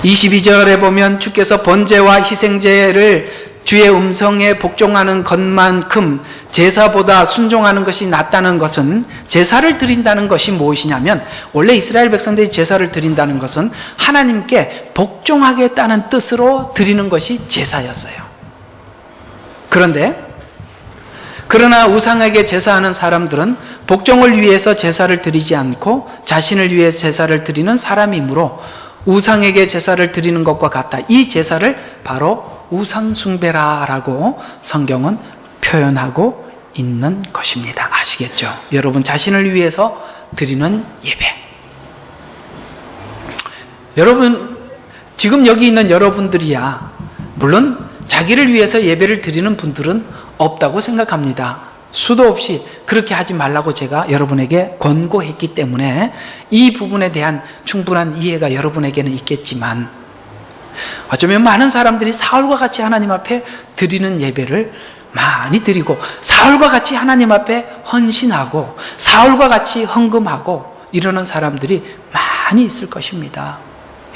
22절에 보면 주께서 번제와 희생제를 주의 음성에 복종하는 것만큼 제사보다 순종하는 것이 낫다는 것은, 제사를 드린다는 것이 무엇이냐면, 원래 이스라엘 백성들이 제사를 드린다는 것은 하나님께 복종하겠다는 뜻으로 드리는 것이 제사였어요. 그러나 우상에게 제사하는 사람들은 복종을 위해서 제사를 드리지 않고 자신을 위해 제사를 드리는 사람이므로 우상에게 제사를 드리는 것과 같다. 이 제사를 바로 우상숭배라라고 성경은 표현하고 있는 것입니다. 아시겠죠? 여러분, 자신을 위해서 드리는 예배. 여러분, 지금 여기 있는 여러분들이야, 물론 자기를 위해서 예배를 드리는 분들은 없다고 생각합니다. 수도 없이 그렇게 하지 말라고 제가 여러분에게 권고했기 때문에 이 부분에 대한 충분한 이해가 여러분에게는 있겠지만, 어쩌면 많은 사람들이 사울과 같이 하나님 앞에 드리는 예배를 많이 드리고, 사울과 같이 하나님 앞에 헌신하고, 사울과 같이 헌금하고 이러는 사람들이 많이 있을 것입니다.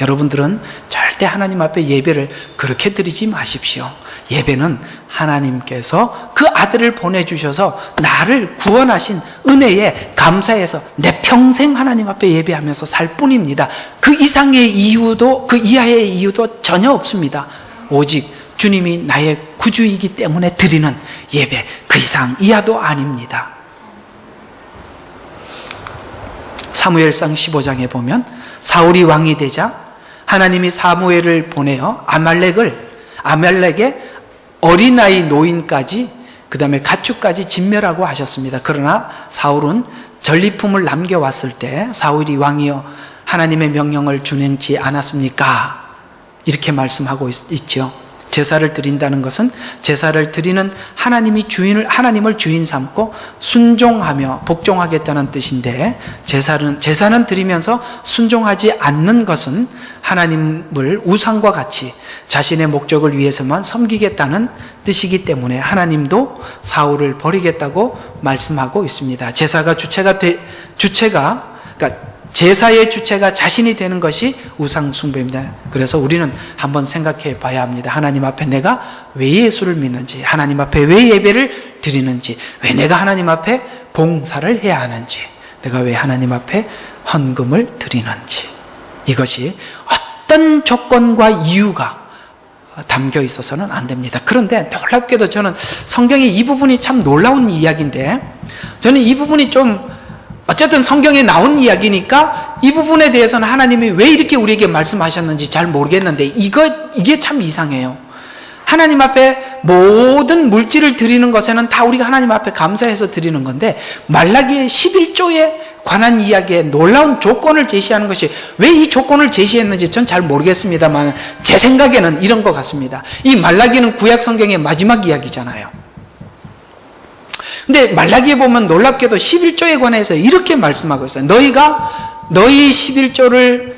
여러분들은 절대 하나님 앞에 예배를 그렇게 드리지 마십시오. 예배는 하나님께서 그 아들을 보내주셔서 나를 구원하신 은혜에 감사해서 내 평생 하나님 앞에 예배하면서 살 뿐입니다. 그 이상의 이유도, 그 이하의 이유도 전혀 없습니다. 오직 주님이 나의 구주이기 때문에 드리는 예배, 그 이상 이하도 아닙니다. 사무엘상 15장에 보면 사울이 왕이 되자 하나님이 사무엘을 보내어 아말렉의 어린아이 노인까지, 그 다음에 가축까지 진멸하고 하셨습니다. 그러나 사울은 전리품을 남겨왔을 때 사울이 왕이여 하나님의 명령을 준행치 않았습니까? 이렇게 말씀하고 있죠. 제사를 드린다는 것은 제사를 드리는 하나님을 주인 삼고 순종하며 복종하겠다는 뜻인데, 제사는 드리면서 순종하지 않는 것은 하나님을 우상과 같이 자신의 목적을 위해서만 섬기겠다는 뜻이기 때문에 하나님도 사울을 버리겠다고 말씀하고 있습니다. 제사의 주체가 자신이 되는 것이 우상 숭배입니다. 그래서 우리는 한번 생각해 봐야 합니다. 하나님 앞에 내가 왜 예수를 믿는지, 하나님 앞에 왜 예배를 드리는지, 왜 내가 하나님 앞에 봉사를 해야 하는지, 내가 왜 하나님 앞에 헌금을 드리는지, 이것이 어떤 조건과 이유가 담겨 있어서는 안 됩니다. 그런데 놀랍게도 저는 성경의 이 부분이 참 놀라운 이야기인데, 저는 이 부분이 좀 어쨌든 성경에 나온 이야기니까 이 부분에 대해서는 하나님이 왜 이렇게 우리에게 말씀하셨는지 잘 모르겠는데, 이게 참 이상해요. 하나님 앞에 모든 물질을 드리는 것에는 다 우리가 하나님 앞에 감사해서 드리는 건데, 말라기의 11조에 관한 이야기에 놀라운 조건을 제시하는 것이 왜 이 조건을 제시했는지 전 잘 모르겠습니다만, 제 생각에는 이런 것 같습니다. 이 말라기는 구약 성경의 마지막 이야기잖아요. 근데 말라기에 보면 놀랍게도 11조에 관해서 이렇게 말씀하고 있어요. 너희 11조를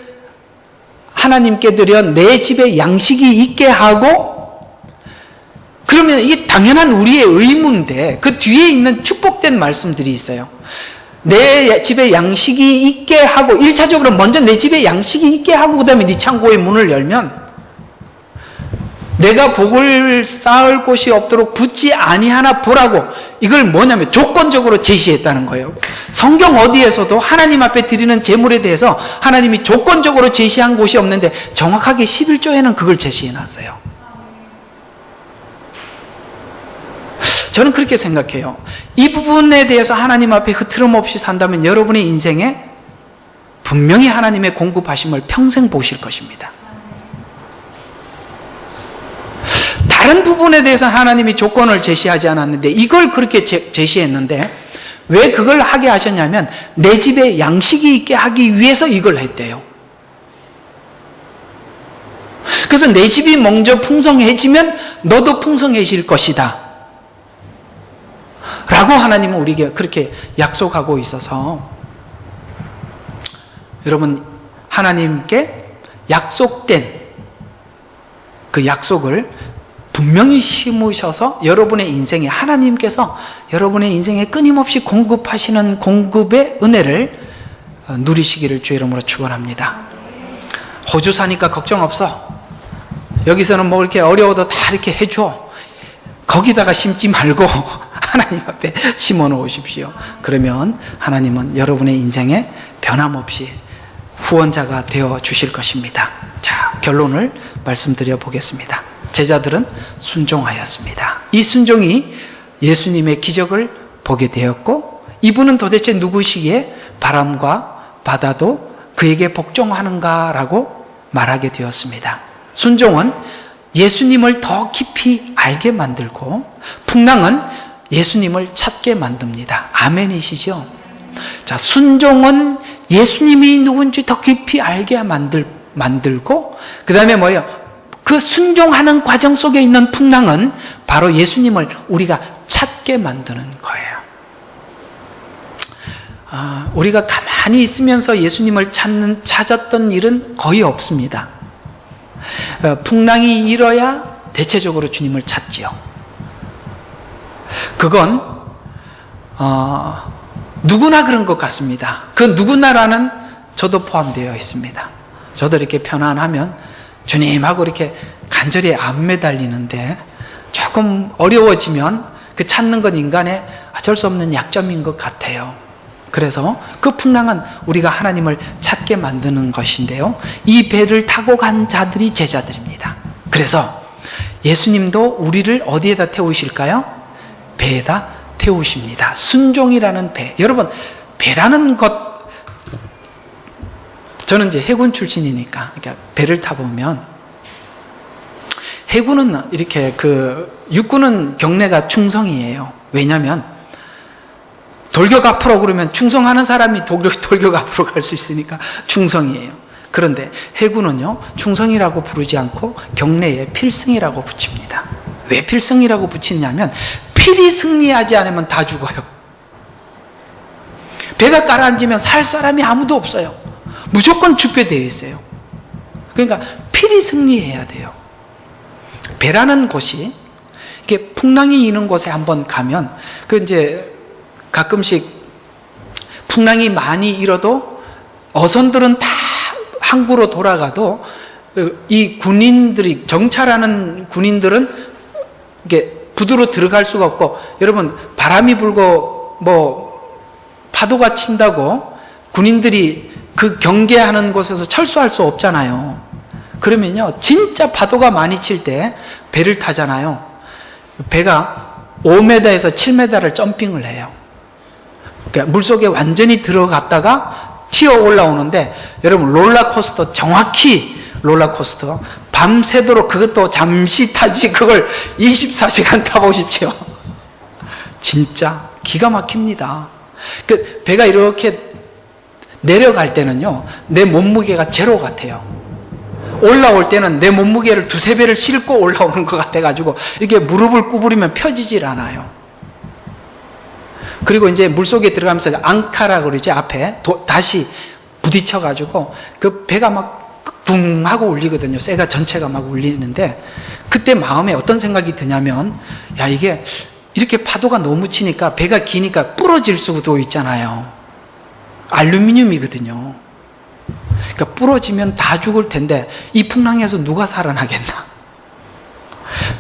하나님께 드려 내 집에 양식이 있게 하고, 그러면 이 당연한 우리의 의무인데 그 뒤에 있는 축복된 말씀들이 있어요. 내 집에 양식이 있게 하고, 1차적으로 먼저 내 집에 양식이 있게 하고, 그 다음에 네 창고의 문을 열면 내가 복을 쌓을 곳이 없도록 붙지 아니하나 보라고, 이걸 뭐냐면 조건적으로 제시했다는 거예요. 성경 어디에서도 하나님 앞에 드리는 제물에 대해서 하나님이 조건적으로 제시한 곳이 없는데 정확하게 11조에는 그걸 제시해놨어요. 저는 그렇게 생각해요. 이 부분에 대해서 하나님 앞에 흐트럼 없이 산다면 여러분의 인생에 분명히 하나님의 공급하심을 평생 보실 것입니다. 다른 부분에 대해서 하나님이 조건을 제시하지 않았는데 이걸 그렇게 제시했는데, 왜 그걸 하게 하셨냐면 내 집에 양식이 있게 하기 위해서 이걸 했대요. 그래서 내 집이 먼저 풍성해지면 너도 풍성해질 것이다 라고 하나님은 우리에게 그렇게 약속하고 있어서, 여러분, 하나님께 약속된 그 약속을 분명히 심으셔서 여러분의 인생에, 하나님께서 여러분의 인생에 끊임없이 공급하시는 공급의 은혜를 누리시기를 주의 이름으로 축원합니다. 호주 사니까 걱정 없어. 여기서는 뭐 이렇게 어려워도 다 이렇게 해줘. 거기다가 심지 말고 하나님 앞에 심어 놓으십시오. 그러면 하나님은 여러분의 인생에 변함없이 후원자가 되어 주실 것입니다. 자, 결론을 말씀드려 보겠습니다. 제자들은 순종하였습니다. 이 순종이 예수님의 기적을 보게 되었고, 이분은 도대체 누구시기에 바람과 바다도 그에게 복종하는가라고 말하게 되었습니다. 순종은 예수님을 더 깊이 알게 만들고, 풍랑은 예수님을 찾게 만듭니다. 아멘이시죠? 자, 순종은 예수님이 누군지 더 깊이 알게 만들고, 그 다음에 뭐예요? 그 순종하는 과정 속에 있는 풍랑은 바로 예수님을 우리가 찾게 만드는 거예요. 우리가 가만히 있으면서 예수님을 찾았던 일은 거의 없습니다. 풍랑이 일어야 대체적으로 주님을 찾지요. 그건 누구나 그런 것 같습니다. 그 누구나라는 저도 포함되어 있습니다. 저도 이렇게 편안하면 주님하고 이렇게 간절히 안 매달리는데, 조금 어려워지면 그 찾는 건 인간의 어쩔 수 없는 약점인 것 같아요. 그래서 그 풍랑은 우리가 하나님을 찾게 만드는 것인데요, 이 배를 타고 간 자들이 제자들입니다. 그래서 예수님도 우리를 어디에다 태우실까요? 배에다 태우십니다. 순종이라는 배. 여러분, 배라는 것, 저는 이제 해군 출신이니까, 그러니까 배를 타보면, 해군은 이렇게 육군은 경례가 충성이에요. 왜냐면 돌격 앞으로 그러면 충성하는 사람이 돌격 앞으로 갈 수 있으니까 충성이에요. 그런데 해군은요, 충성이라고 부르지 않고 경례에 필승이라고 붙입니다. 왜 필승이라고 붙이냐면, 필히 승리하지 않으면 다 죽어요. 배가 가라앉으면 살 사람이 아무도 없어요. 무조건 죽게 되어 있어요. 그러니까 필히 승리해야 돼요. 배라는 곳이, 이렇게 풍랑이 이는 곳에 한번 가면, 이제 가끔씩 풍랑이 많이 일어도 어선들은 다 항구로 돌아가도 이 군인들이, 정찰하는 군인들은 이게 부두로 들어갈 수가 없고, 여러분, 바람이 불고 파도가 친다고 군인들이 그 경계하는 곳에서 철수할 수 없잖아요. 그러면요, 진짜 파도가 많이 칠 때 배를 타잖아요. 배가 5m에서 7m를 점핑을 해요. 그러니까 물속에 완전히 들어갔다가 튀어 올라오는데, 여러분, 롤러코스터, 정확히 롤러코스터 밤새도록, 그것도 잠시 타지 그걸 24시간 타보십시오. 진짜 기가 막힙니다. 배가 이렇게 내려갈 때는요, 내 몸무게가 제로 같아요. 올라올 때는 내 몸무게를 2-3배를 싣고 올라오는 것 같아가지고, 이렇게 무릎을 구부리면 펴지질 않아요. 그리고 이제 물속에 들어가면서 앙카라 그러지, 앞에 다시 부딪혀가지고 그 배가 막 붕 하고 울리거든요. 쇠가 전체가 막 울리는데, 그때 마음에 어떤 생각이 드냐면, 야, 이게 이렇게 파도가 너무 치니까 배가 기니까 부러질 수도 있잖아요. 알루미늄이거든요. 그러니까 부러지면 다 죽을 텐데 이 풍랑에서 누가 살아나겠나?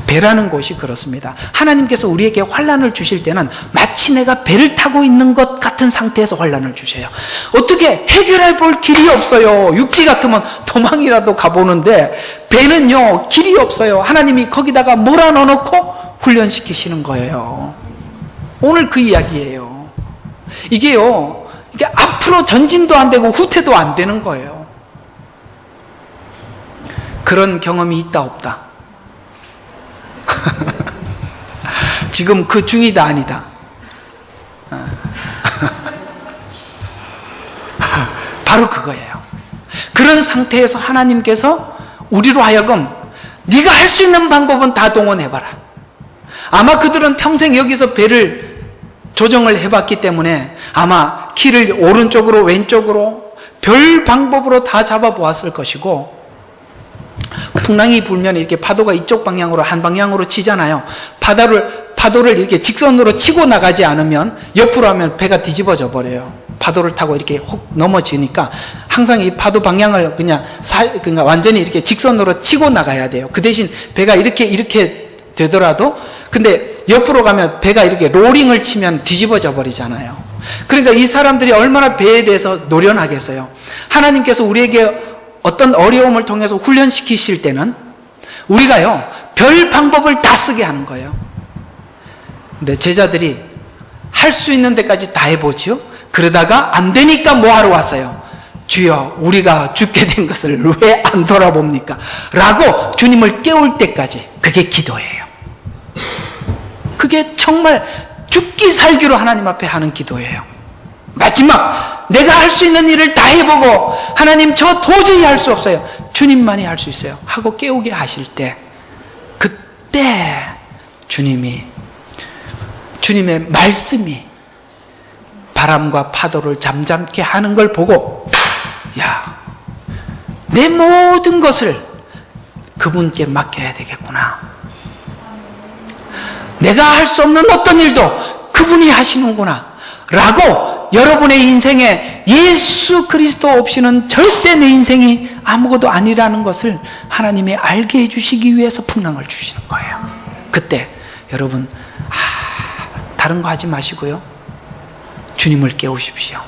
배라는 곳이 그렇습니다. 하나님께서 우리에게 환난을 주실 때는 마치 내가 배를 타고 있는 것 같은 상태에서 환난을 주셔요. 어떻게 해결해 볼 길이 없어요. 육지 같으면 도망이라도 가보는데, 배는요, 길이 없어요. 하나님이 거기다가 몰아넣어놓고 훈련시키시는 거예요. 오늘 그 이야기예요. 이게요, 이게 앞으로 전진도 안 되고 후퇴도 안 되는 거예요. 그런 경험이 있다 없다? 지금 그 중이다 아니다? 바로 그거예요. 그런 상태에서 하나님께서 우리로 하여금 네가 할 수 있는 방법은 다 동원해봐라. 아마 그들은 평생 여기서 배를 조정을 해봤기 때문에 아마 키를 오른쪽으로 왼쪽으로 별 방법으로 다 잡아보았을 것이고, 풍랑이 불면 이렇게 파도가 이쪽 방향으로 한 방향으로 치잖아요. 파도를 이렇게 직선으로 치고 나가지 않으면, 옆으로 하면 배가 뒤집어져 버려요. 파도를 타고 이렇게 혹 넘어지니까 항상 이 파도 방향을 그냥 완전히 이렇게 직선으로 치고 나가야 돼요. 그 대신 배가 이렇게 되더라도 근데 옆으로 가면 배가 이렇게 로링을 치면 뒤집어져 버리잖아요. 그러니까 이 사람들이 얼마나 배에 대해서 노련하겠어요. 하나님께서 우리에게 어떤 어려움을 통해서 훈련시키실 때는 우리가요, 별 방법을 다 쓰게 하는 거예요. 근데 제자들이 할 수 있는 데까지 다 해보죠. 그러다가 안 되니까 뭐 하러 왔어요? 주여, 우리가 죽게 된 것을 왜 안 돌아봅니까? 라고 주님을 깨울 때까지, 그게 기도예요. 그게 정말 죽기 살기로 하나님 앞에 하는 기도예요. 마지막 내가 할 수 있는 일을 다 해보고 하나님 저 도저히 할 수 없어요, 주님만이 할 수 있어요 하고 깨우게 하실 때, 그때 주님의 말씀이 바람과 파도를 잠잠케 하는 걸 보고, 야, 내 모든 것을 그분께 맡겨야 되겠구나. 내가 할 수 없는 어떤 일도 그분이 하시는구나 라고, 여러분의 인생에 예수 그리스도 없이는 절대 내 인생이 아무것도 아니라는 것을 하나님이 알게 해주시기 위해서 풍랑을 주시는 거예요. 그때 여러분, 다른 거 하지 마시고요, 주님을 깨우십시오.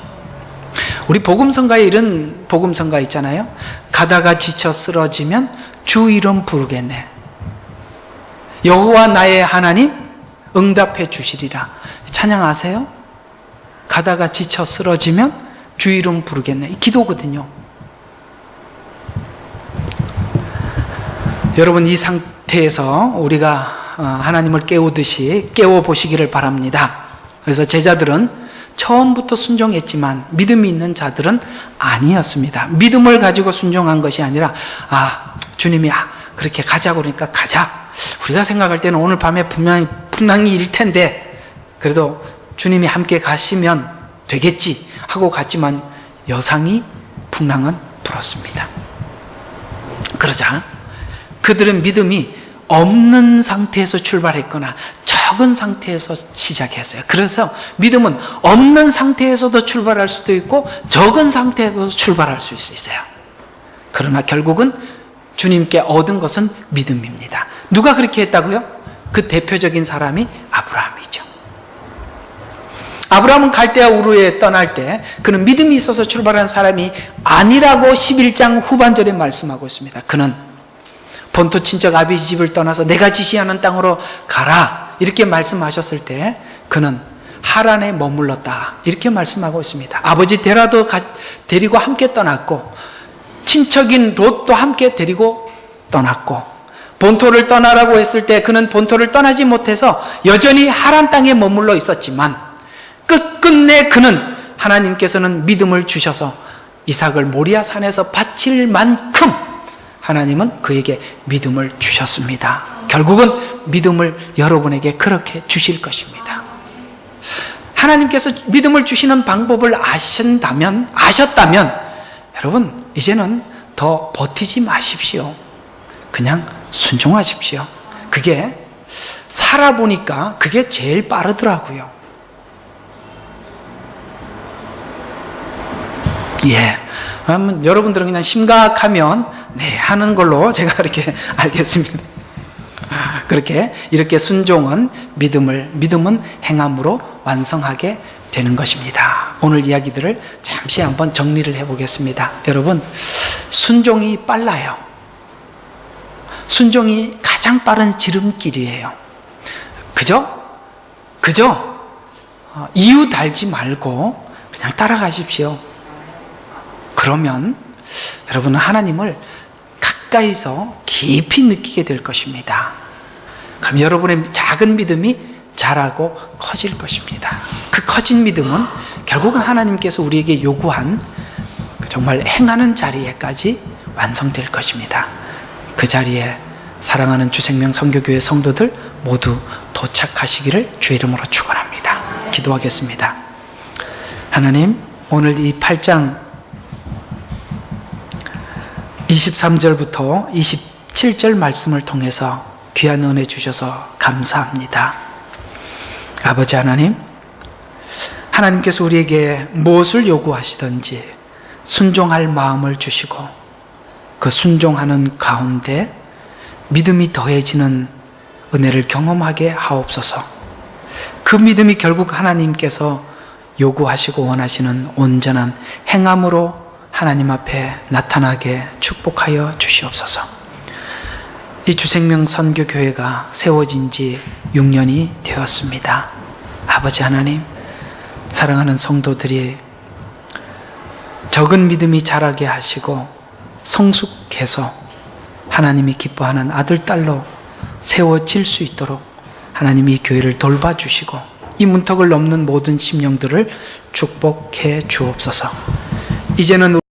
우리 복음성가에 이런 복음성가 있잖아요. 가다가 지쳐 쓰러지면 주 이름 부르겠네. 여호와 나의 하나님 응답해 주시리라. 찬양 아세요? 가다가 지쳐 쓰러지면 주 이름 부르겠네. 기도거든요. 여러분, 이 상태에서 우리가 하나님을 깨우듯이 깨워보시기를 바랍니다. 그래서 제자들은 처음부터 순종했지만 믿음이 있는 자들은 아니었습니다. 믿음을 가지고 순종한 것이 아니라, 주님이 그렇게 가자고 그러니까 가자. 우리가 생각할 때는 오늘 밤에 분명히 풍랑이 일 텐데 그래도 주님이 함께 가시면 되겠지 하고 갔지만 여상이 풍랑은 불었습니다. 그러자 그들은 믿음이 없는 상태에서 출발했거나 적은 상태에서 시작했어요. 그래서 믿음은 없는 상태에서도 출발할 수도 있고 적은 상태에서도 출발할 수 있어요. 그러나 결국은 주님께 얻은 것은 믿음입니다. 누가 그렇게 했다고요? 그 대표적인 사람이 아브라함이죠. 아브라함은 갈대아 우르에 떠날 때 그는 믿음이 있어서 출발한 사람이 아니라고 11장 후반절에 말씀하고 있습니다. 그는 본토 친척 아비 집을 떠나서 내가 지시하는 땅으로 가라 이렇게 말씀하셨을 때 그는 하란에 머물렀다 이렇게 말씀하고 있습니다. 아버지 데라도 데리고 함께 떠났고 친척인 롯도 함께 데리고 떠났고, 본토를 떠나라고 했을 때 그는 본토를 떠나지 못해서 여전히 하란 땅에 머물러 있었지만 끝끝내 그는 하나님께서는 믿음을 주셔서 이삭을 모리아 산에서 바칠 만큼 하나님은 그에게 믿음을 주셨습니다. 결국은 믿음을 여러분에게 그렇게 주실 것입니다. 하나님께서 믿음을 주시는 방법을 아셨다면 여러분 이제는 더 버티지 마십시오. 그냥 순종하십시오. 그게 살아보니까 그게 제일 빠르더라고요. 여러분들은 그냥 심각하면 하는 걸로 제가 그렇게 알겠습니다. 그렇게 이렇게 순종은 믿음은 행함으로 완성하게 되는 것입니다. 오늘 이야기들을 잠시 한번 정리를 해보겠습니다. 여러분, 순종이 빨라요. 순종이 가장 빠른 지름길이에요. 그죠? 이유 달지 말고 그냥 따라가십시오. 그러면 여러분은 하나님을 가까이서 깊이 느끼게 될 것입니다. 그럼 여러분의 작은 믿음이 자라고 커질 것입니다. 그 커진 믿음은 결국은 하나님께서 우리에게 요구한 정말 행하는 자리에까지 완성될 것입니다. 그 자리에 사랑하는 주생명 선교교회 성도들 모두 도착하시기를 주의 이름으로 축원합니다. 기도하겠습니다. 하나님, 오늘 이 8장 23절부터 27절 말씀을 통해서 귀한 은혜 주셔서 감사합니다. 아버지 하나님, 하나님께서 우리에게 무엇을 요구하시든지 순종할 마음을 주시고 그 순종하는 가운데 믿음이 더해지는 은혜를 경험하게 하옵소서. 그 믿음이 결국 하나님께서 요구하시고 원하시는 온전한 행함으로 하나님 앞에 나타나게 축복하여 주시옵소서. 이 주생명 선교교회가 세워진 지 6년이 되었습니다. 아버지 하나님, 사랑하는 성도들이 적은 믿음이 자라게 하시고 성숙해서 하나님이 기뻐하는 아들, 딸로 세워질 수 있도록 하나님이 이 교회를 돌봐주시고 이 문턱을 넘는 모든 심령들을 축복해 주옵소서. 이제는